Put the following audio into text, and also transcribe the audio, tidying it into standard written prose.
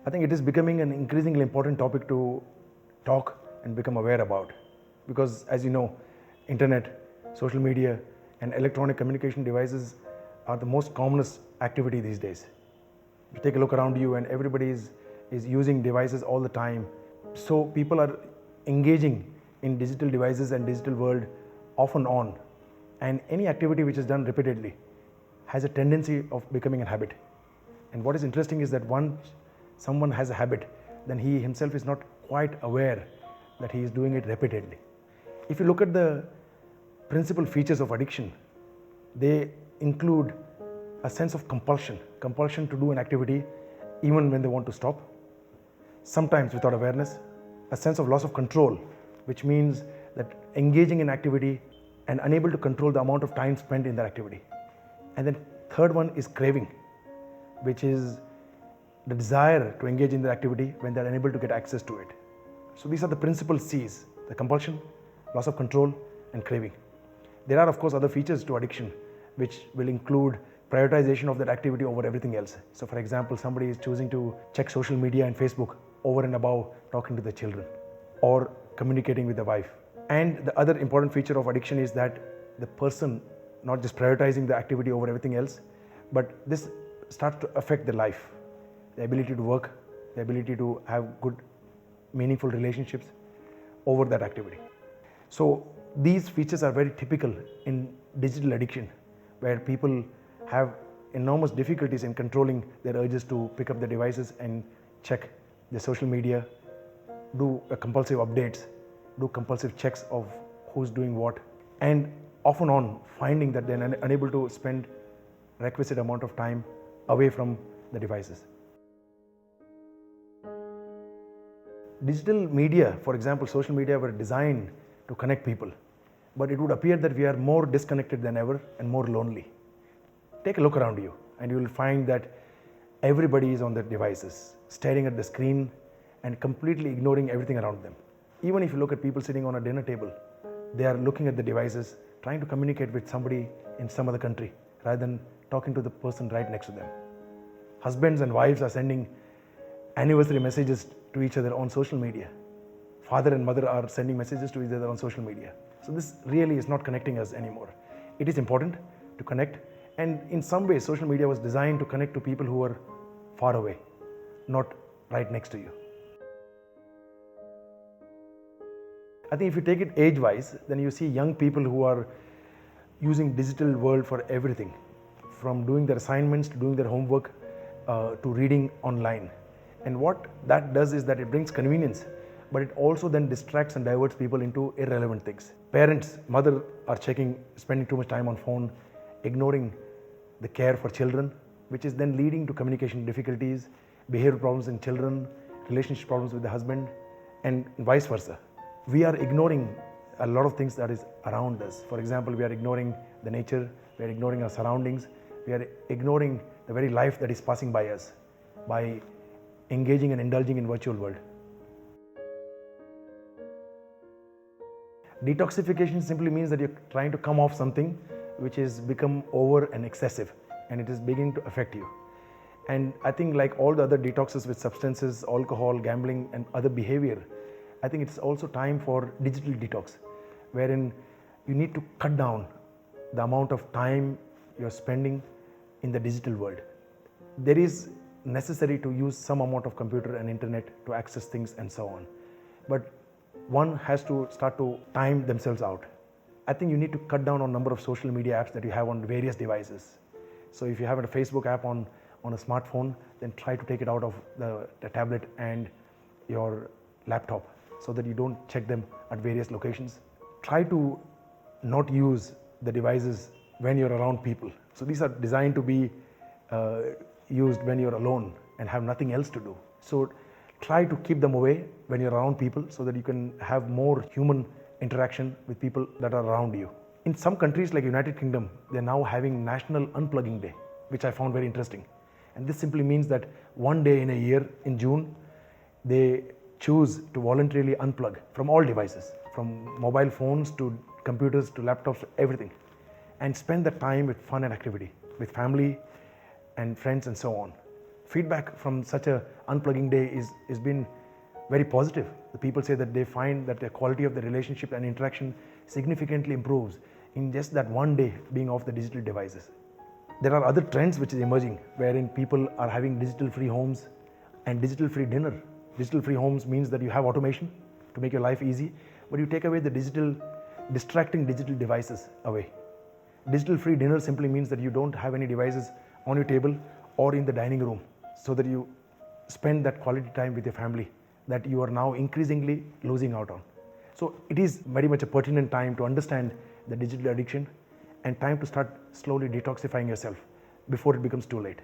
I think it is becoming an increasingly important topic to talk and become aware about, because as you know, internet, social media and electronic communication devices are the most commonest activity these days. You take a look around you and everybody is using devices all the time. So people are engaging in digital devices and digital world off and on, and any activity which is done repeatedly has a tendency of becoming a habit. And what is interesting is that once someone has a habit, then he himself is not quite aware that he is doing it repeatedly. If you look at the principal features of addiction, they include a sense of compulsion to do an activity even when they want to stop, sometimes without awareness, a sense of loss of control, which means that engaging in activity and unable to control the amount of time spent in that activity. And then third one is craving, which is the desire to engage in the activity when they are unable to get access to it. So these are the principal C's: the compulsion, loss of control and craving. There are of course other features to addiction which will include prioritization of that activity over everything else. So for example, somebody is choosing to check social media and Facebook over and above talking to the children or communicating with the wife. And the other important feature of addiction is that the person not just prioritizing the activity over everything else, but this starts to affect their life, the ability to work, the ability to have good, meaningful relationships over that activity. So these features are very typical in digital addiction, where people have enormous difficulties in controlling their urges to pick up the devices and check the social media, do compulsive updates, do compulsive checks of who's doing what, and off and on finding that they're unable to spend requisite amount of time away from the devices. Digital media, for example, social media, were designed to connect people, but it would appear that we are more disconnected than ever and more lonely. Take a look around you and you will find that everybody is on their devices, staring at the screen and completely ignoring everything around them. Even if you look at people sitting on a dinner table, they are looking at the devices, trying to communicate with somebody in some other country rather than talking to the person right next to them. Husbands and wives are sending anniversary messages to each other on social media. Father and mother are sending messages to each other on social media. So this really is not connecting us anymore. It is important to connect, and in some ways social media was designed to connect to people who are far away, not right next to you. I think if you take it age-wise, then you see young people who are using digital world for everything, from doing their assignments to doing their homework to reading online. And what that does is that it brings convenience, but it also then distracts and diverts people into irrelevant things. Parents, mother are spending too much time on phone, ignoring the care for children, which is then leading to communication difficulties, behavior problems in children, relationship problems with the husband, and vice versa. We are ignoring a lot of things that is around us. For example, we are ignoring the nature, we are ignoring our surroundings, we are ignoring the very life that is passing by us by engaging and indulging in virtual world. Detoxification simply means that you're trying to come off something which has become over and excessive, and it is beginning to affect you. And I think like all the other detoxes with substances, alcohol, gambling and other behavior, I think it's also time for digital detox, wherein you need to cut down the amount of time you're spending in the digital world. There is necessary to use some amount of computer and internet to access things and so on, but one has to start to time themselves out. I think you need to cut down on number of social media apps that you have on various devices. So if you have a Facebook app on a smartphone, then try to take it out of the tablet and your laptop so that you don't check them at various locations. Try to not use the devices when you're around people. So these are designed to be used when you're alone and have nothing else to do. So try to keep them away when you're around people so that you can have more human interaction with people that are around you. In some countries like United Kingdom, they're now having National Unplugging Day, which I found very interesting. And this simply means that one day in a year, in June, they choose to voluntarily unplug from all devices, from mobile phones to computers to laptops, everything, and spend the time with fun and activity, with family and friends and so on. feedback from such a unplugging day is been very positive. The people say that they find that the quality of the relationship and interaction significantly improves in just that one day being off the digital devices. There are other trends which is emerging wherein people are having digital free homes and digital free dinner. Digital free homes means that you have automation to make your life easy, but you take away the distracting digital devices away. Digital free dinner simply means that you don't have any devices on your table or in the dining room, so that you spend that quality time with your family that you are now increasingly losing out on. So it is very much a pertinent time to understand the digital addiction and time to start slowly detoxifying yourself before it becomes too late.